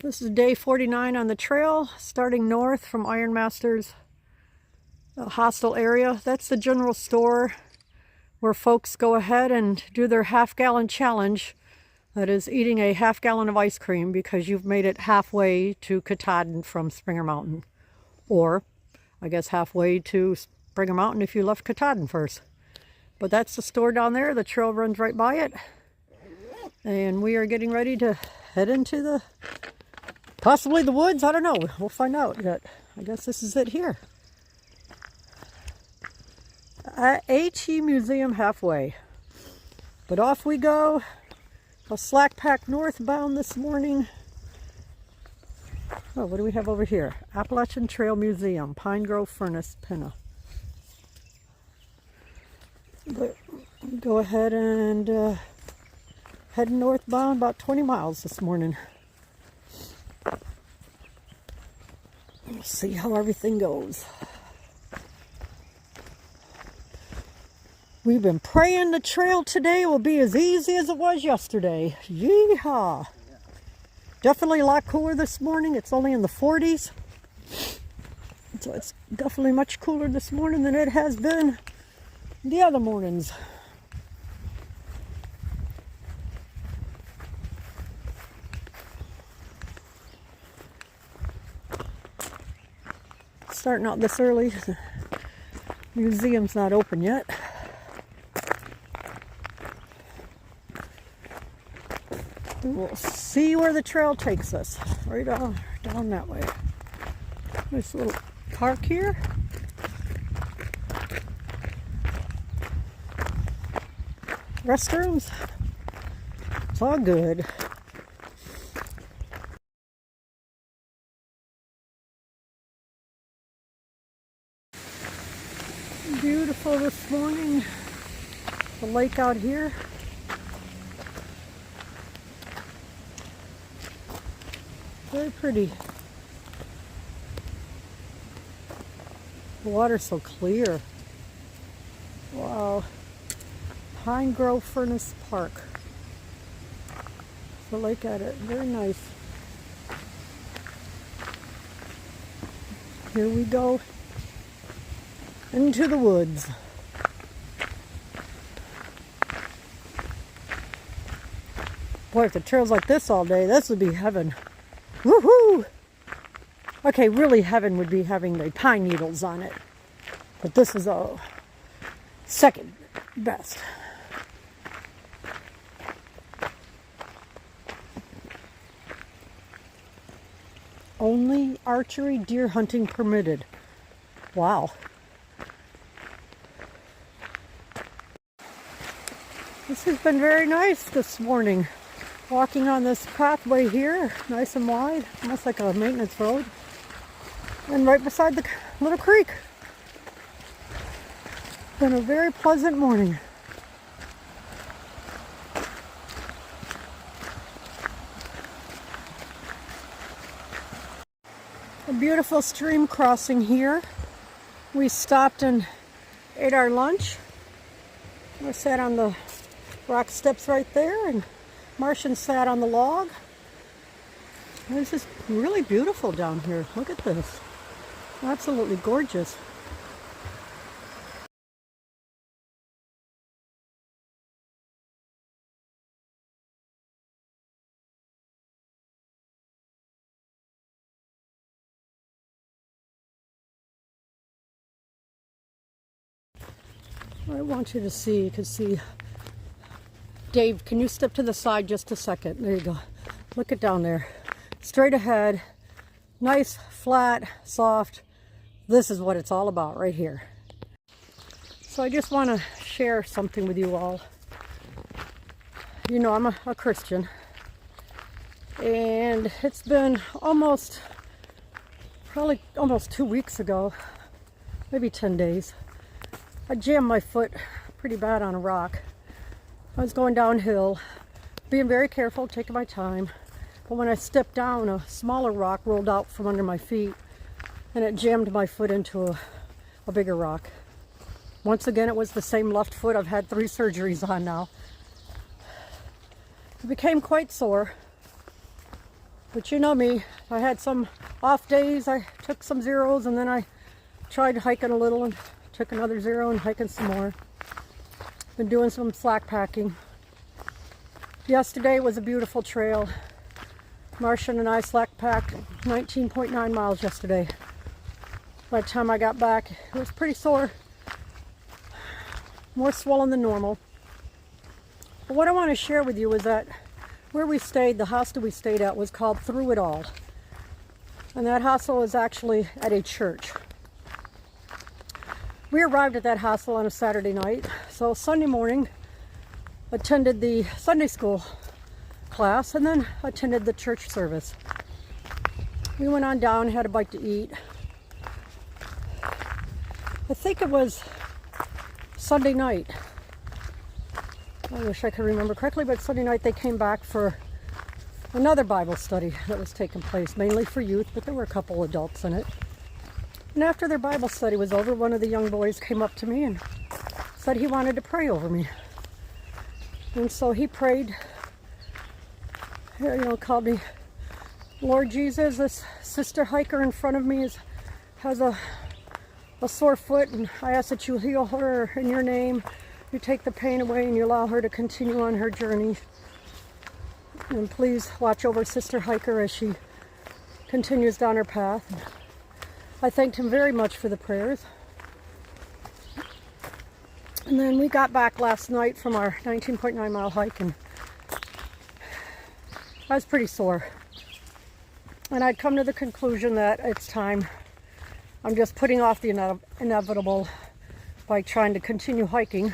This is day 49 on the trail, starting north from Ironmasters hostel area. That's the general store where folks go ahead and do their half-gallon challenge. That is eating a half-gallon of ice cream because you've made it halfway to Katahdin from Springer Mountain. Or, I guess halfway to Springer Mountain if you left Katahdin first. But that's the store down there. The trail runs right by it. And we are getting ready to head into the possibly the woods. I don't know. We'll find out yet. I guess this is it here. HE Museum halfway. But off we go. A slackpack northbound this morning. Oh, what do we have over here? Appalachian Trail Museum, Pine Grove Furnace, Pinna. But go ahead and head northbound about 20 miles this morning. We'll see how everything goes. We've been praying the trail today will be as easy as it was yesterday. Yeehaw! Definitely a lot cooler this morning. It's only in the 40s. So it's definitely much cooler this morning than it has been the other mornings. Starting out this early. The museum's not open yet. We'll see where the trail takes us. Right down that way. Nice little park here. Restrooms. It's all good. Beautiful this morning. The lake out here. Very pretty. The water's so clear. Wow. Pine Grove Furnace Park. The lake at it. Very nice. Here we go into the woods. Boy, if the trail's like this all day, this would be heaven. Woohoo! Okay, really heaven would be having the pine needles on it. But this is a second best. Only archery deer hunting permitted. Wow. This has been very nice this morning. Walking on this pathway here, nice and wide, almost like a maintenance road. And right beside the little creek. Been a very pleasant morning. A beautiful stream crossing here. We stopped and ate our lunch. We sat on the rock steps right there, and Martian sat on the log. This is really beautiful down here. Look at this. Absolutely gorgeous. I want you to see, you can see. Dave, can you step to the side just a second? There you go. Look it down there. Straight ahead. Nice, flat, soft. This is what it's all about right here. So I just want to share something with you all. You know, I'm a Christian. And it's been probably almost 2 weeks ago, maybe 10 days. I jammed my foot pretty bad on a rock. I was going downhill, being very careful, taking my time. But when I stepped down, a smaller rock rolled out from under my feet, and it jammed my foot into a bigger rock. Once again, it was the same left foot. I've had 3 surgeries on now. It became quite sore. But you know me, I had some off days, I took some zeros, and then I tried hiking a little and took another zero and hiking some more. Been doing some slack packing. Yesterday was a beautiful trail. Martian and I slack packed 19.9 miles yesterday. By the time I got back, it was pretty sore. More swollen than normal. But what I want to share with you is that where we stayed, the hostel we stayed at was called Through It All. And that hostel is actually at a church. We arrived at that hostel on a Saturday night. So Sunday morning, attended the Sunday school class and then attended the church service. We went on down, had a bite to eat. I think it was Sunday night. I wish I could remember correctly, but Sunday night they came back for another Bible study that was taking place, mainly for youth, but there were a couple adults in it. And after their Bible study was over, one of the young boys came up to me and said he wanted to pray over me. And so he prayed, called me, Lord Jesus, this sister hiker in front of me has a sore foot, and I ask that you heal her in your name. You take the pain away and you allow her to continue on her journey. And please watch over Sister Hiker as she continues down her path. I thanked him very much for the prayers. And then we got back last night from our 19.9 mile hike, and I was pretty sore. And I'd come to the conclusion that it's time. I'm just putting off the inevitable by trying to continue hiking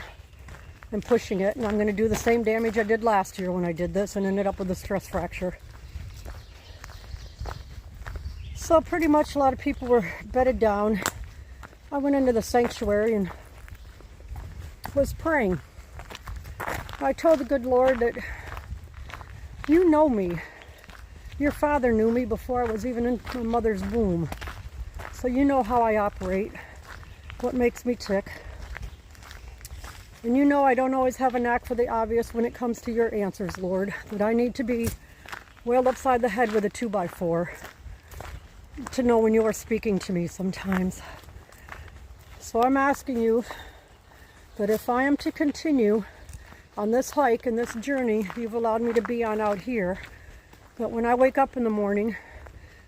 and pushing it, and I'm going to do the same damage I did last year when I did this and ended up with a stress fracture. So pretty much a lot of people were bedded down. I went into the sanctuary and was praying. I told the good Lord that you know me. Your Father knew me before I was even in my mother's womb. So you know how I operate, what makes me tick. And you know I don't always have a knack for the obvious when it comes to your answers, Lord. That I need to be wailed upside the head with a 2x4 to know when you are speaking to me sometimes. So I'm asking you that if I am to continue on this hike and this journey you've allowed me to be on out here, that when I wake up in the morning,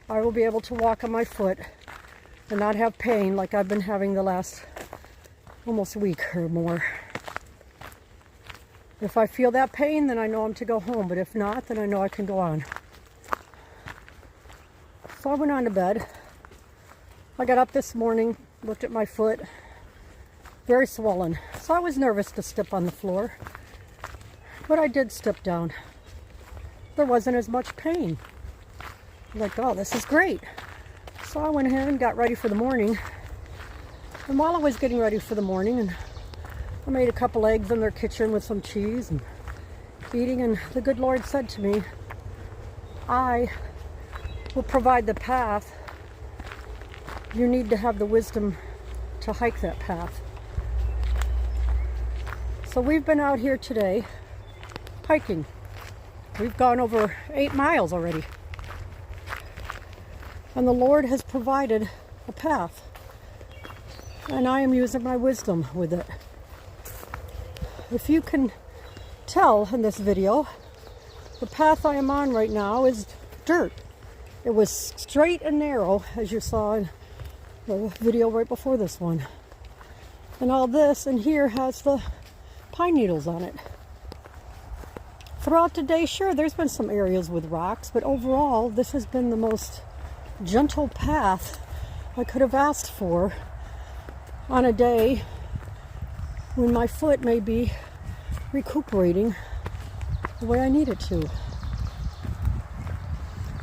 I will be able to walk on my foot and not have pain like I've been having the last almost week or more. If I feel that pain, then I know I'm to go home, but if not, then I know I can go on. So I went on to bed. I got up this morning, looked at my foot, very swollen. So I was nervous to step on the floor, but I did step down. There wasn't as much pain. I'm like, oh, this is great. So I went ahead and got ready for the morning. And while I was getting ready for the morning, and I made a couple eggs in their kitchen with some cheese and eating, and the good Lord said to me, I will provide the path. You need to have the wisdom to hike that path. So we've been out here today hiking. We've gone over 8 miles already. And the Lord has provided a path. And I am using my wisdom with it. If you can tell in this video, the path I am on right now is dirt. It was straight and narrow, as you saw in the video right before this one. And all this in here has the pine needles on it. Throughout the day, sure, there's been some areas with rocks, but overall, this has been the most gentle path I could have asked for on a day when my foot may be recuperating the way I need it to.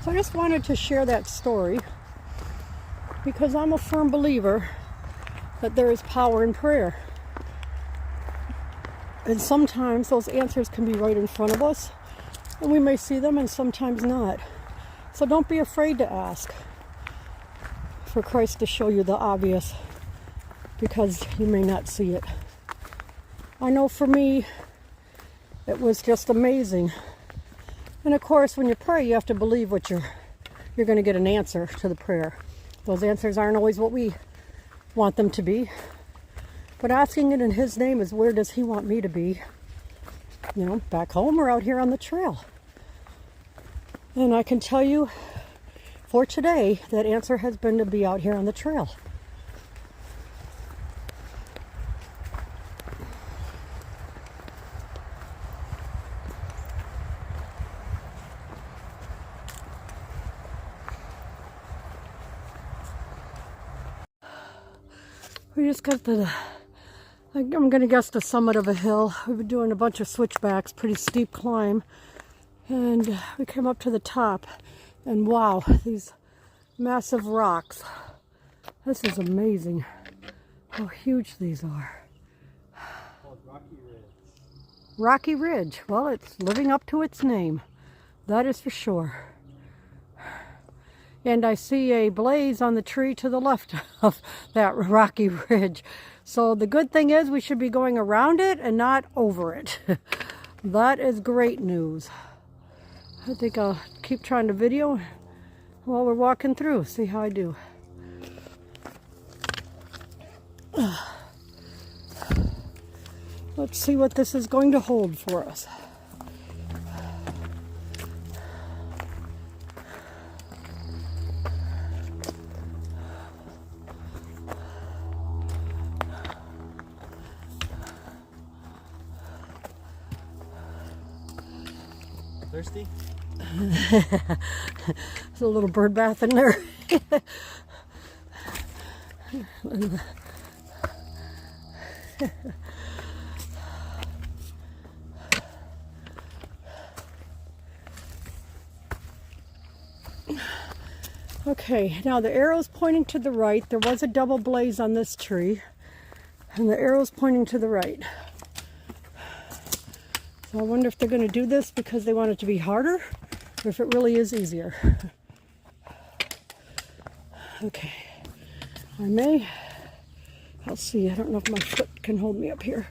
So I just wanted to share that story because I'm a firm believer that there is power in prayer. And sometimes those answers can be right in front of us, and we may see them and sometimes not. So don't be afraid to ask for Christ to show you the obvious, because you may not see it. I know for me, it was just amazing. And of course, when you pray, you have to believe what you're you're going to get an answer to the prayer. Those answers aren't always what we want them to be. But asking it in His name is, where does He want me to be? You know, back home or out here on the trail? And I can tell you for today, that answer has been to be out here on the trail. We just got I'm going to guess the summit of a hill. We've been doing a bunch of switchbacks, pretty steep climb. And we came up to the top. And wow, these massive rocks. This is amazing how huge these are. Rocky Ridge. Rocky Ridge. Well, it's living up to its name. That is for sure. And I see a blaze on the tree to the left of that Rocky Ridge. So the good thing is we should be going around it and not over it. That is great news. I think I'll keep trying to video while we're walking through, see how I do. Let's see what this is going to hold for us. Thirsty? There's a little bird bath in there. Okay, now the arrow's pointing to the right. There was a double blaze on this tree, and the arrow's pointing to the right. So I wonder if they're going to do this because they want it to be harder, or if it really is easier. Okay, I'll see. I don't know if my foot can hold me up here.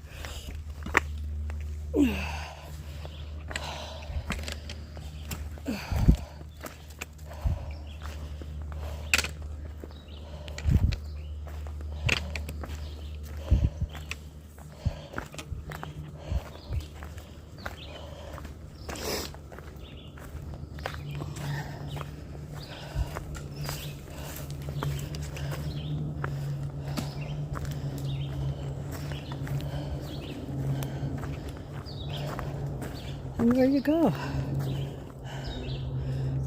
And there you go.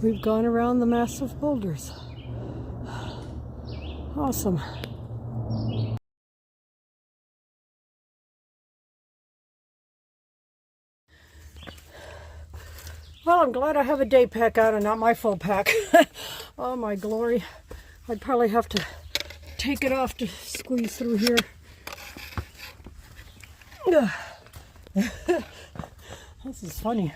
We've gone around the massive boulders. Awesome. Well, I'm glad I have a day pack on and not my full pack. Oh my glory. I'd probably have to take it off to squeeze through here. This is funny.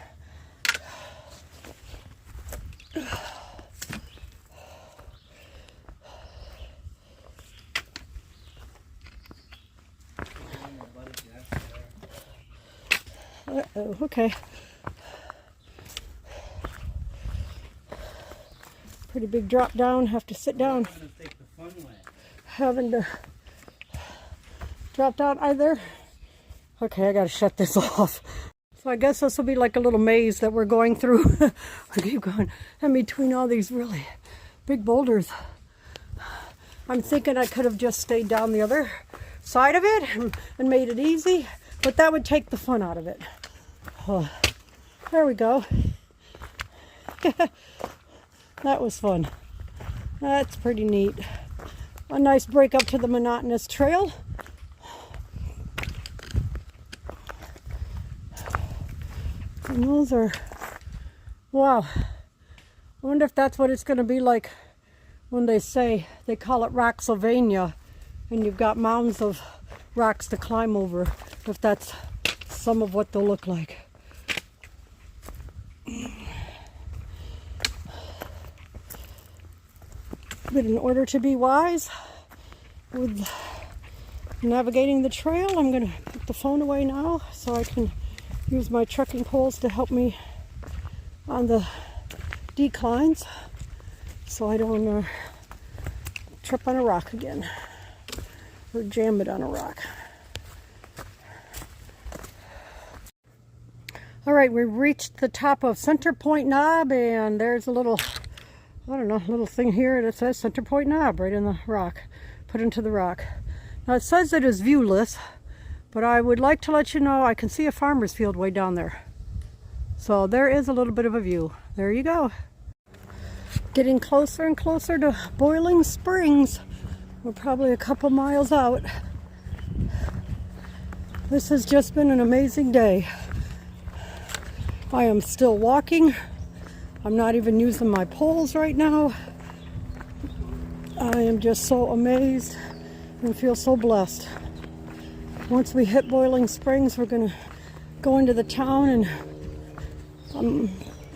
Uh-oh, okay. Pretty big drop down, have to sit down. Having to drop down either. Okay, I gotta shut this off. So I guess this will be like a little maze that we're going through. I keep going in between all these really big boulders. I'm thinking I could have just stayed down the other side of it and made it easy, but that would take the fun out of it. Oh, there we go. That was fun. That's pretty neat. A nice break up to the monotonous trail. And those are, wow. I wonder if that's what it's going to be like when they call it Rocksylvania, and you've got mounds of rocks to climb over, if that's some of what they'll look like. But in order to be wise with navigating the trail, I'm going to put the phone away now so I can use my trekking poles to help me on the declines. so I don't trip on a rock again or jam it on a rock. All right, we reached the top of Center Point Knob, and there's a little, I don't know, little thing here that says Center Point Knob right in the rock, put into the rock. Now it says it is viewless, but I would like to let you know I can see a farmer's field way down there. So there is a little bit of a view. There you go. Getting closer and closer to Boiling Springs. We're probably a couple miles out. This has just been an amazing day. I am still walking. I'm not even using my poles right now. I am just so amazed and feel so blessed. Once we hit Boiling Springs, we're gonna go into the town and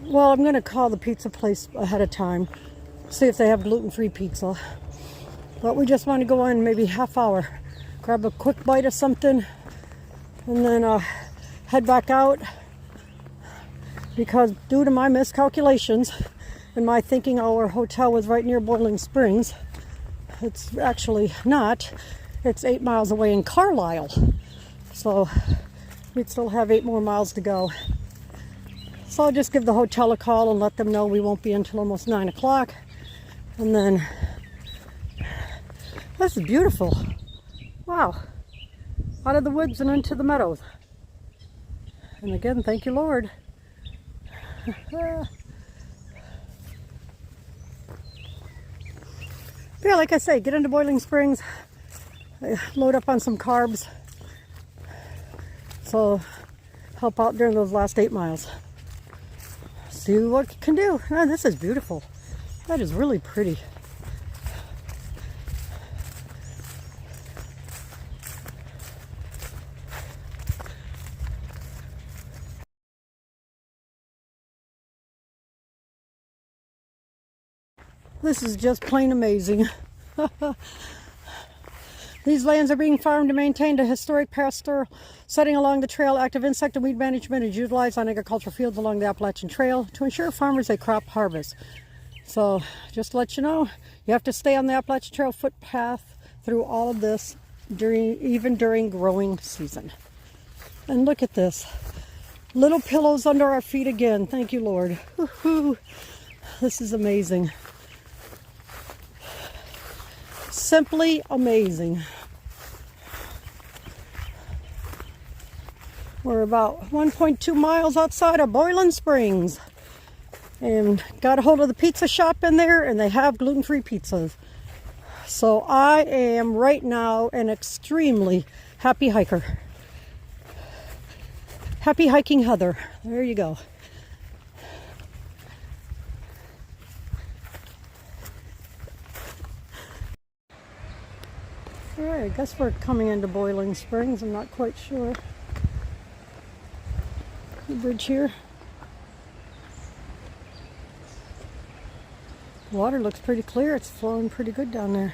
well, I'm gonna call the pizza place ahead of time, see if they have gluten-free pizza. But we just want to go in maybe half hour, grab a quick bite of something, and then head back out. Because due to my miscalculations and my thinking our hotel was right near Boiling Springs, it's actually not. It's 8 miles away in Carlisle. So we'd still have 8 more miles to go. So I'll just give the hotel a call and let them know we won't be until almost 9 o'clock. And then, this is beautiful. Wow. Out of the woods and into the meadows. And again, thank you, Lord. Yeah, like I say, get into Boiling Springs, load up on some carbs, so help out during those last 8 miles. See what you can do. Oh, this is beautiful. That is really pretty. This is just plain amazing. These lands are being farmed and maintained a historic pastoral setting along the trail. Active insect and weed management is utilized on agricultural fields along the Appalachian Trail to ensure farmers a crop harvest. So just to let you know, you have to stay on the Appalachian Trail footpath through all of this, even during growing season. And look at this. Little pillows under our feet again. Thank you, Lord. Woo-hoo. This is amazing. Simply amazing. We're about 1.2 miles outside of Boiling Springs, and got a hold of the pizza shop in there, and they have gluten-free pizzas. So I am right now an extremely happy hiker. Happy hiking Heather. There you go. Alright, I guess we're coming into Boiling Springs. I'm not quite sure. The bridge here. The water looks pretty clear. It's flowing pretty good down there.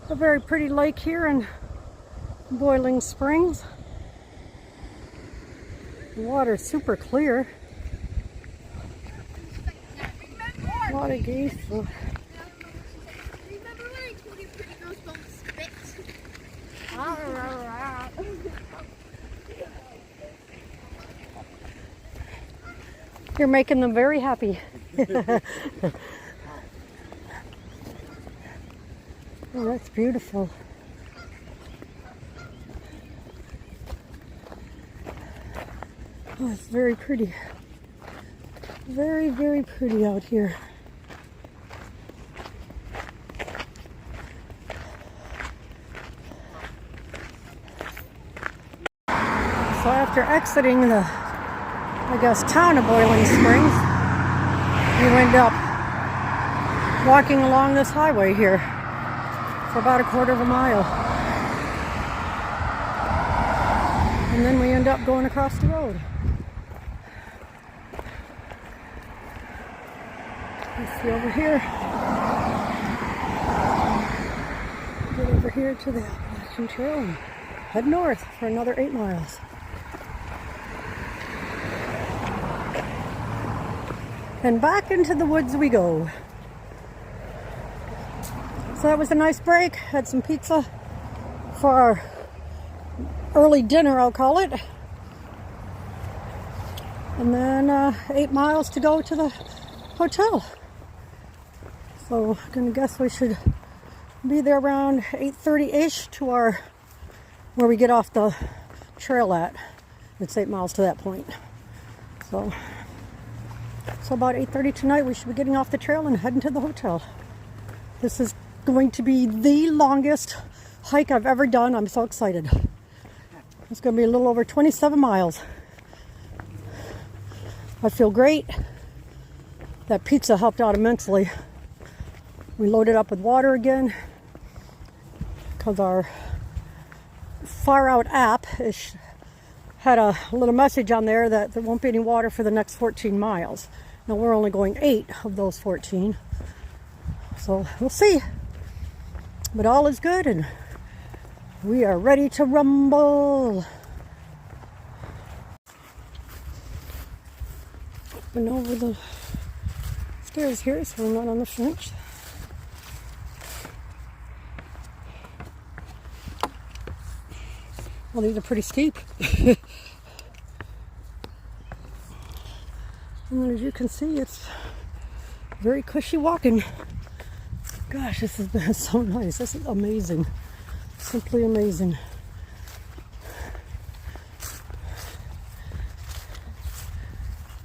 A very pretty lake here in Boiling Springs. The water's super clear. A lot of geese. Remember when I told you pretty girls don't spit? You're making them very happy. Oh, that's beautiful. Oh, it's very pretty. Very, very pretty out here. So after exiting the, I guess, town of Boiling Springs, you end up walking along this highway here for about a quarter of a mile. And then we end up going across the road. Let's see over here. Get over here to the Appalachian Trail and head north for another 8 miles. And back into the woods we go. So that was a nice break. Had some pizza for our early dinner, I'll call it. And then 8 miles to go to the hotel. So I'm gonna guess we should be there around 8:30-ish to our where we get off the trail at. It's 8 miles to that point. So about 8:30 tonight we should be getting off the trail and heading to the hotel. This is going to be the longest hike I've ever done. I'm so excited. It's going to be a little over 27 miles. I feel great. That pizza helped out immensely. We loaded up with water again because our Far Out app had a little message on there that there won't be any water for the next 14 miles. Now we're only going 8 of those 14. So we'll see. But all is good and we are ready to rumble. Up and over the stairs here, so we're not on the fence. Well, these are pretty steep. And then as you can see, it's very cushy walking. Gosh, this has been so nice. This is amazing. Simply amazing.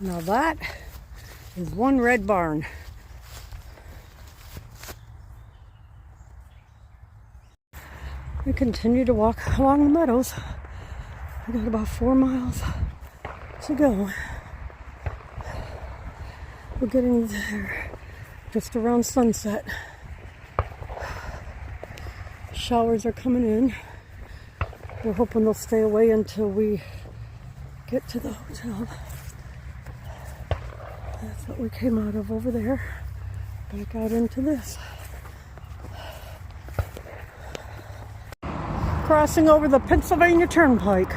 Now that is one red barn. We continue to walk along the meadows. We got about 4 miles to go. We're getting there just around sunset. Showers are coming in. We're hoping they'll stay away until we get to the hotel. That's what we came out of over there. Back out into this. Crossing over the Pennsylvania Turnpike.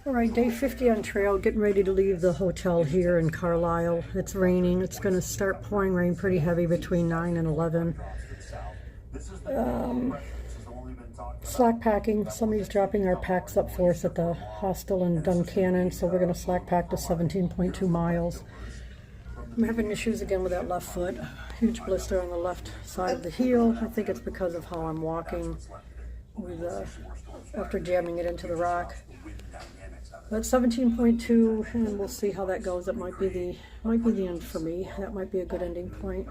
All right, day 50 on trail, getting ready to leave the hotel here in Carlisle. It's raining. It's going to start pouring rain pretty heavy between 9 and 11. Slack packing. Somebody's dropping our packs up for us at the hostel in Duncannon, so we're going to slack pack to 17.2 miles. I'm having issues again with that left foot. Huge blister on the left side of the heel. I think it's because of how I'm walking with after jamming it into the rock. But 17.2, and we'll see how that goes. It might be the end for me. That might be a good ending point.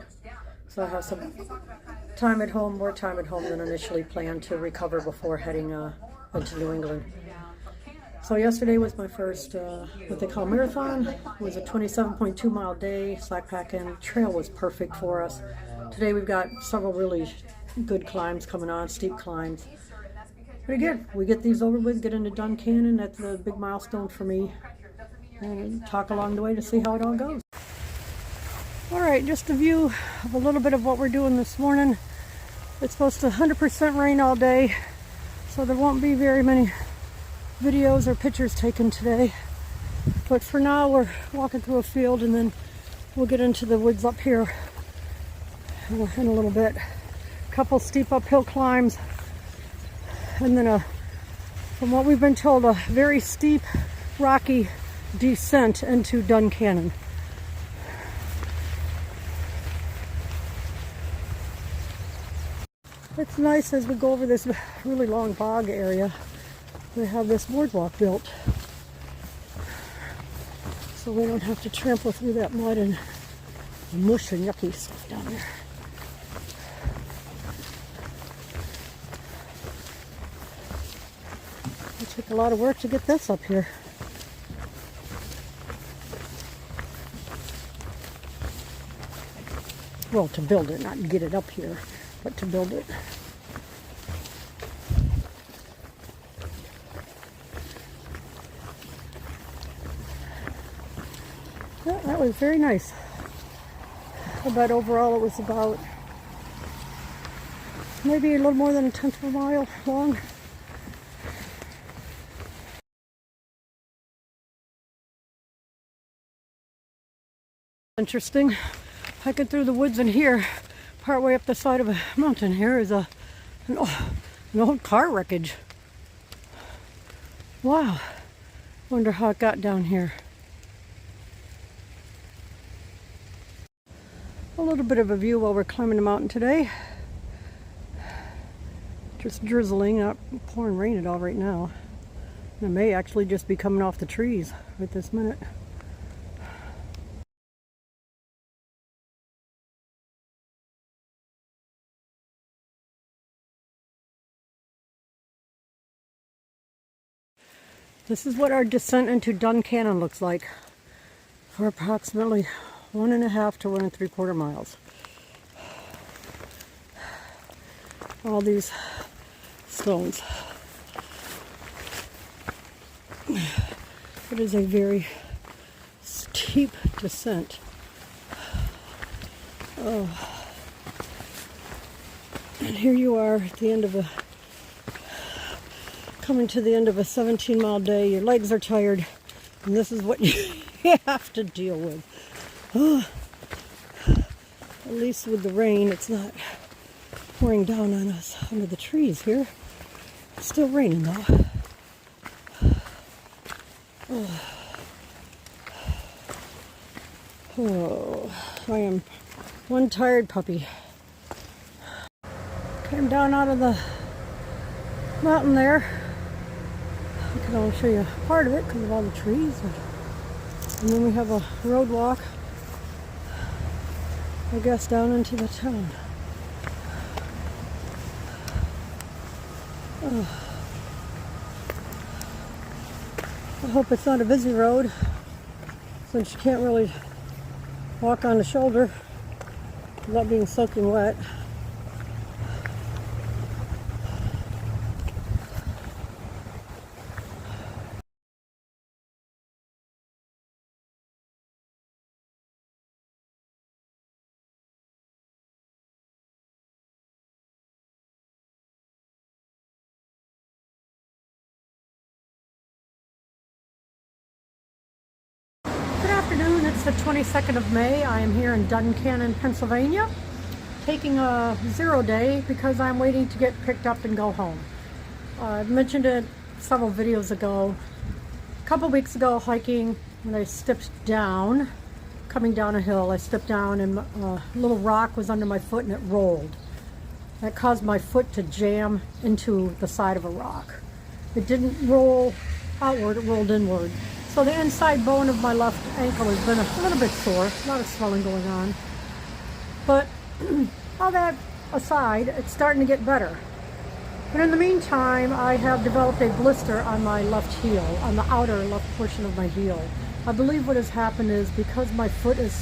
So I have some time at home, more time at home than initially planned to recover before heading into New England. So yesterday was my first what they call marathon. It was a 27.2 mile day. Slack packing trail was perfect for us. Today we've got several really good climbs coming on, steep climbs. Pretty good. We get these over with, get into Duncannon. That's a big milestone for me. And talk along the way to see how it all goes. All right, just a view of a little bit of what we're doing this morning. It's supposed to 100% rain all day, so there won't be very many videos or pictures taken today. But for now, we're walking through a field, and then we'll get into the woods up here in a little bit. A couple steep uphill climbs. And then from what we've been told, a very steep, rocky descent into Duncannon. It's nice as we go over this really long bog area. They have this boardwalk built, so we don't have to trample through that mud and mush and yucky stuff down there. It took a lot of work to get this up here. Well, to build it, not get it up here, but to build it. Yeah, that was very nice. I bet overall it was about maybe a little more than 1/10 of a mile long. Interesting. Hiking through the woods in here, partway up the side of a mountain here is an old car wreckage. Wow. Wonder how it got down here. A little bit of a view while we're climbing the mountain today. Just drizzling, not pouring rain at all right now. It may actually just be coming off the trees right this minute. This is what our descent into Duncannon looks like for approximately 1.5 to 1 3/4 miles. All these stones. It is a very steep descent. Oh. And here you are at the end of coming to the end of a 17-mile day. Your legs are tired, and this is what you have to deal with. Oh. At least with the rain, it's not pouring down on us under the trees here. It's still raining though. Oh, I am one tired puppy. Came down out of the mountain there. I can only show you part of it because of all the trees. And then we have a road walk, I guess, down into the town. Oh. I hope it's not a busy road, since you can't really walk on the shoulder without being soaking wet. It's the 22nd of May. I am here in Duncannon, Pennsylvania, taking a 0 day because I'm waiting to get picked up and go home. I've mentioned it several videos ago. A couple weeks ago hiking, when I stepped down, coming down a hill, I stepped down and a little rock was under my foot and it rolled. That caused my foot to jam into the side of a rock. It didn't roll outward, it rolled inward. So the inside bone of my left ankle has been a little bit sore, a lot of swelling going on. But all that aside, it's starting to get better. But in the meantime, I have developed a blister on my left heel, on the outer left portion of my heel. I believe what has happened is because my foot is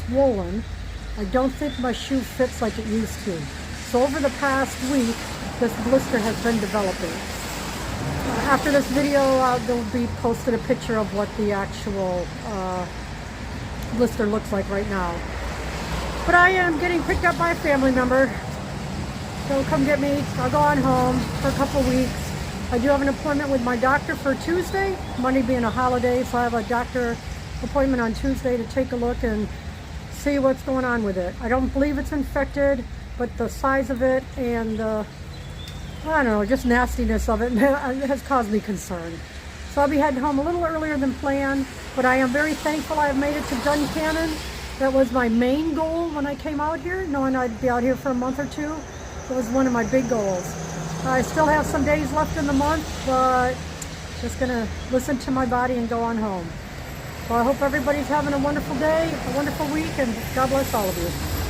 swollen, I don't think my shoe fits like it used to. So over the past week, this blister has been developing. After this video, there'll be posted a picture of what the actual blister looks like right now. But I am getting picked up by a family member. They'll come get me. I'll go on home for a couple weeks. I do have an appointment with my doctor for Tuesday, Monday being a holiday, so I have a doctor appointment on Tuesday to take a look and see what's going on with it. I don't believe it's infected, but the size of it and I don't know, just nastiness of it has caused me concern. So I'll be heading home a little earlier than planned, but I am very thankful I have made it to Duncannon. That was my main goal when I came out here, knowing I'd be out here for a month or two. It was one of my big goals. I still have some days left in the month, but just gonna listen to my body and go on home. So I hope everybody's having a wonderful day, a wonderful week, and God bless all of you.